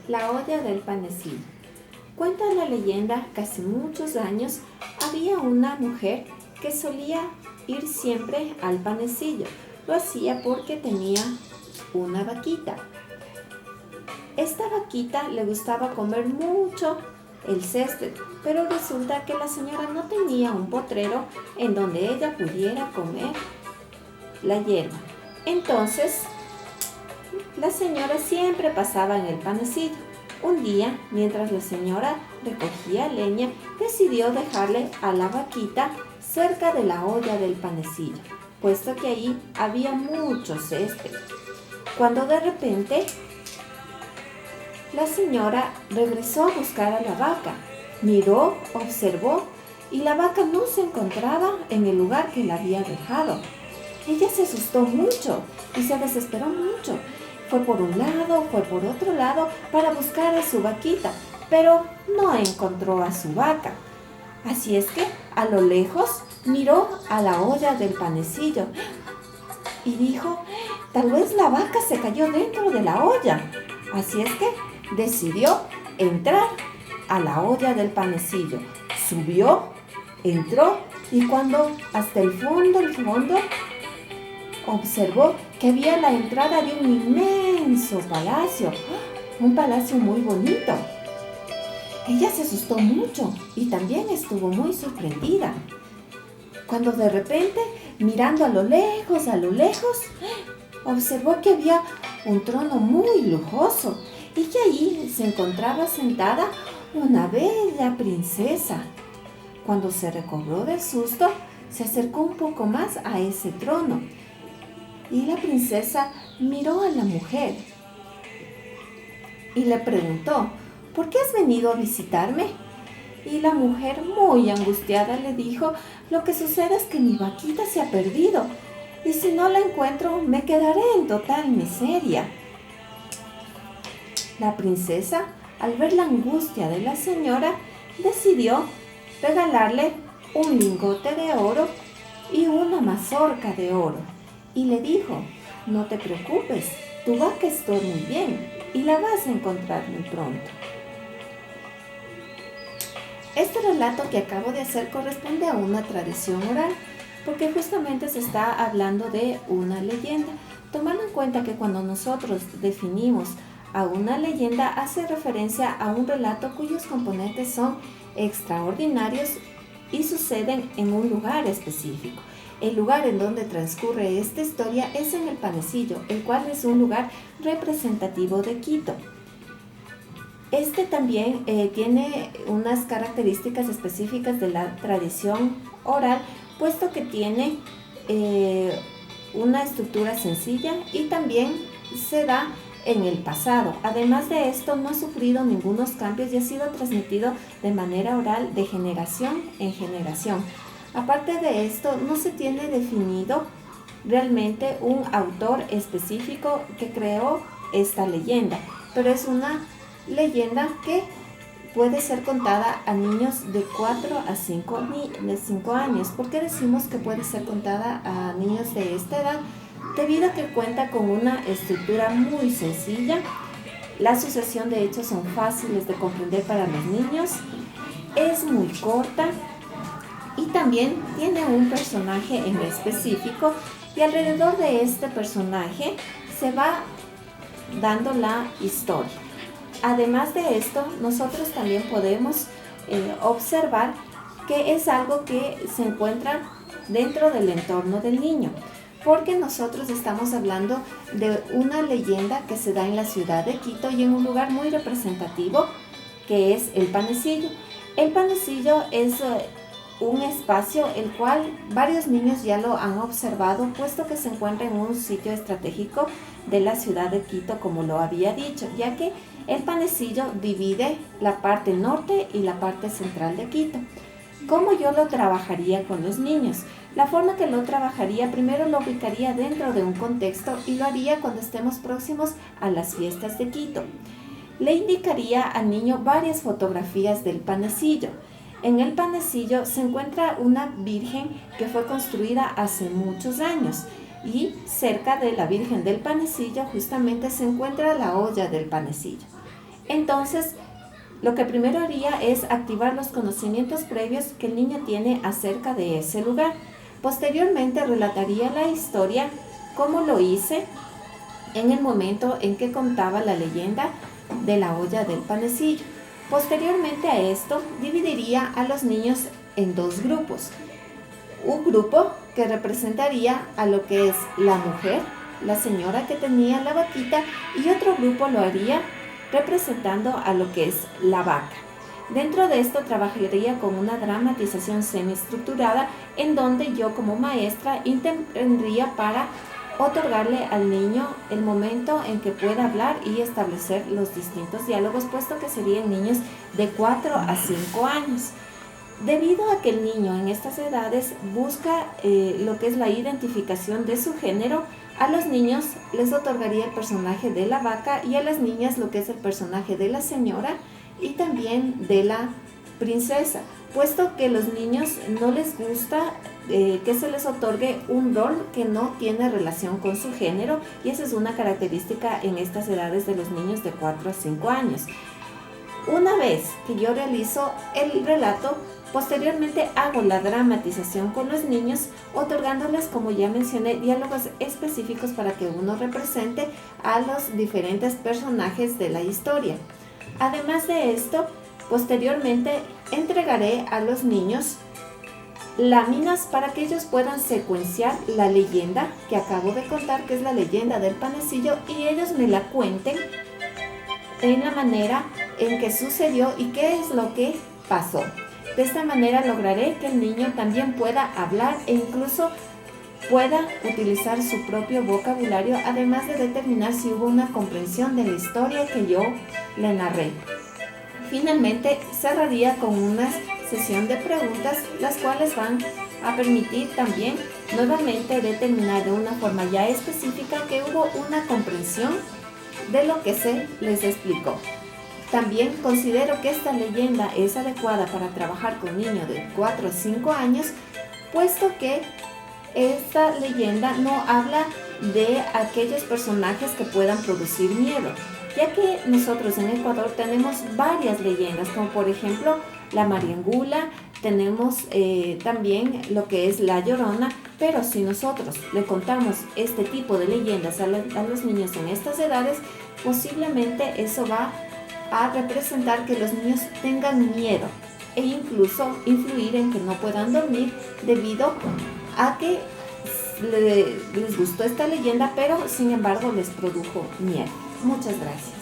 La olla del panecillo. Cuenta la leyenda que hace muchos años había una mujer que solía ir siempre al panecillo. Lo hacía porque tenía una vaquita. Esta vaquita le gustaba comer mucho el césped, pero resulta que la señora no tenía un potrero en donde ella pudiera comer la hierba. Entonces, la señora siempre pasaba en el panecillo. Un día, mientras la señora recogía leña, decidió dejarle a la vaquita cerca de la olla del panecillo, puesto que ahí había mucho césped. Cuando de repente la señora regresó a buscar a la vaca, miró, observó y la vaca no se encontraba en el lugar que la había dejado. Ella se asustó mucho y se desesperó mucho. Fue por un lado, fue por otro lado para buscar a su vaquita, pero no encontró a su vaca. Así es que a lo lejos miró a la olla del panecillo y dijo, tal vez la vaca se cayó dentro de la olla. Así es que decidió entrar a la olla del panecillo. Subió, entró y cuando hasta el fondo, observó que había la entrada de un inmenso palacio, un palacio muy bonito. Ella se asustó mucho y también estuvo muy sorprendida. Cuando de repente, mirando a lo lejos, observó que había un trono muy lujoso y que allí se encontraba sentada una bella princesa. Cuando se recobró del susto, se acercó un poco más a ese trono y la princesa miró a la mujer y le preguntó, ¿por qué has venido a visitarme? Y la mujer, muy angustiada, le dijo, lo que sucede es que mi vaquita se ha perdido y si no la encuentro me quedaré en total miseria. La princesa, al ver la angustia de la señora, decidió regalarle un lingote de oro y una mazorca de oro. Y le dijo, no te preocupes, tu vaca está muy bien y la vas a encontrar muy pronto. Este relato que acabo de hacer corresponde a una tradición oral, porque justamente se está hablando de una leyenda, tomando en cuenta que cuando nosotros definimos a una leyenda hace referencia a un relato cuyos componentes son extraordinarios y suceden en un lugar específico. El lugar en donde transcurre esta historia es en el Panecillo, el cual es un lugar representativo de Quito. Este también tiene unas características específicas de la tradición oral, puesto que tiene una estructura sencilla y también se da en el pasado. Además de esto, no ha sufrido ningunos cambios y ha sido transmitido de manera oral de generación en generación. Aparte de esto, no se tiene definido realmente un autor específico que creó esta leyenda, pero es una leyenda que puede ser contada a niños de 4 a 5 años. ¿Por qué decimos que puede ser contada a niños de esta edad? Debido a que cuenta con una estructura muy sencilla, la sucesión de hechos son fáciles de comprender para los niños, es muy corta y también tiene un personaje en específico y alrededor de este personaje se va dando la historia. Además de esto, nosotros también podemos observar que es algo que se encuentra dentro del entorno del niño, porque nosotros estamos hablando de una leyenda que se da en la ciudad de Quito y en un lugar muy representativo que es el Panecillo. El Panecillo es un espacio el cual varios niños ya lo han observado, puesto que se encuentra en un sitio estratégico de la ciudad de Quito, como lo había dicho, ya que el Panecillo divide la parte norte y la parte central de Quito. ¿Cómo yo lo trabajaría con los niños? La forma que lo trabajaría, primero lo ubicaría dentro de un contexto y lo haría cuando estemos próximos a las fiestas de Quito. Le indicaría al niño varias fotografías del Panecillo. En el Panecillo se encuentra una virgen que fue construida hace muchos años y cerca de la Virgen del Panecillo justamente se encuentra la olla del Panecillo. Entonces, lo que primero haría es activar los conocimientos previos que el niño tiene acerca de ese lugar. Posteriormente relataría la historia como lo hice en el momento en que contaba la leyenda de la olla del panecillo. Posteriormente a esto, dividiría a los niños en dos grupos. Un grupo que representaría a lo que es la mujer, la señora que tenía la vaquita, y otro grupo lo haría representando a lo que es la vaca. Dentro de esto trabajaría con una dramatización semiestructurada en donde yo como maestra intervendría para otorgarle al niño el momento en que pueda hablar y establecer los distintos diálogos, puesto que serían niños de 4 a 5 años. Debido a que el niño en estas edades busca lo que es la identificación de su género, a los niños les otorgaría el personaje de la vaca y a las niñas lo que es el personaje de la señora y también de la princesa, puesto que a los niños no les gusta que se les otorgue un rol que no tiene relación con su género, y esa es una característica en estas edades de los niños de 4 a 5 años. Una vez que yo realizo el relato, posteriormente hago la dramatización con los niños, otorgándoles, como ya mencioné, diálogos específicos para que uno represente a los diferentes personajes de la historia. Además de esto, posteriormente entregaré a los niños láminas para que ellos puedan secuenciar la leyenda que acabo de contar, que es la leyenda del panecillo, y ellos me la cuenten en la manera en que sucedió y qué es lo que pasó. De esta manera lograré que el niño también pueda hablar e incluso pueda utilizar su propio vocabulario, además de determinar si hubo una comprensión de la historia que yo le narré. Finalmente, cerraría con una sesión de preguntas, las cuales van a permitir también nuevamente determinar de una forma ya específica que hubo una comprensión de lo que se les explicó. También considero que esta leyenda es adecuada para trabajar con niños de 4 a 5 años, puesto que esta leyenda no habla de aquellos personajes que puedan producir miedo, ya que nosotros en Ecuador tenemos varias leyendas, como por ejemplo la Mariangula, tenemos también lo que es la Llorona, pero si nosotros le contamos este tipo de leyendas a los niños en estas edades, posiblemente eso va a representar que los niños tengan miedo e incluso influir en que no puedan dormir debido a que les gustó esta leyenda, pero sin embargo les produjo miedo. Muchas gracias.